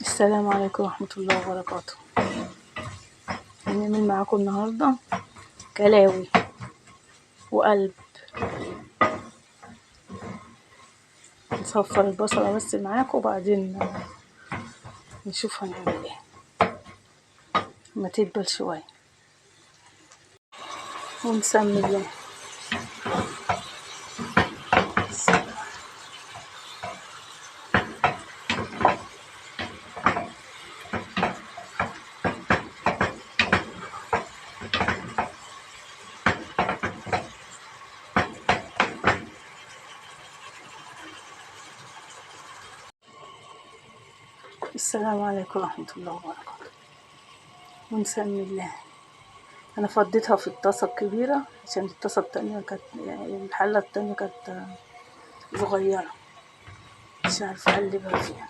السلام عليكم ورحمة الله وبركاته. هنعمل معاكم النهاردة كلاوي وقلب. نصفر البصلة بس معاكم وبعدين نشوف هنعمل ايه ما تدبل شوية ونسمي الله. السلام عليكم ورحمة الله وبركاته ونسمي الله. انا فضيتها في الطاسة الكبيرة عشان الطاسة التانية كانت الحلة التانية كانت صغيرة، مش عارفة اقلبها فيها.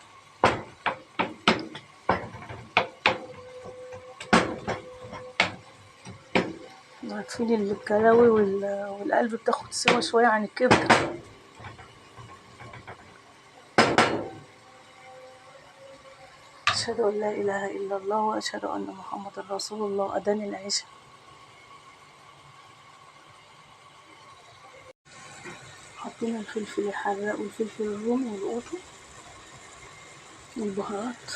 عارفين الكلاوي والقلب بتاخد سوا شوية عن الكبدة. أشهد أن لا إله إلا الله وأشهد أن محمد رسول الله. أذان العشاء. حطينا الفلفل الحراق والفلفل الرومي والقوطة والبهارات.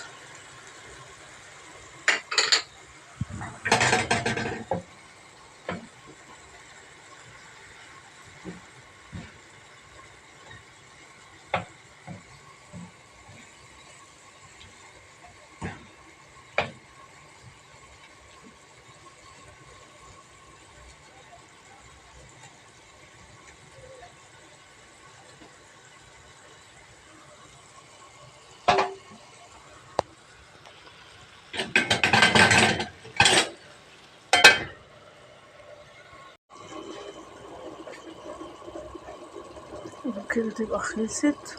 وكده تبقى خلصت.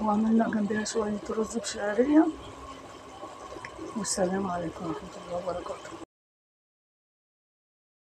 وعملنا جنبها شوية رز بشعرية. والسلام عليكم ورحمة الله وبركاته.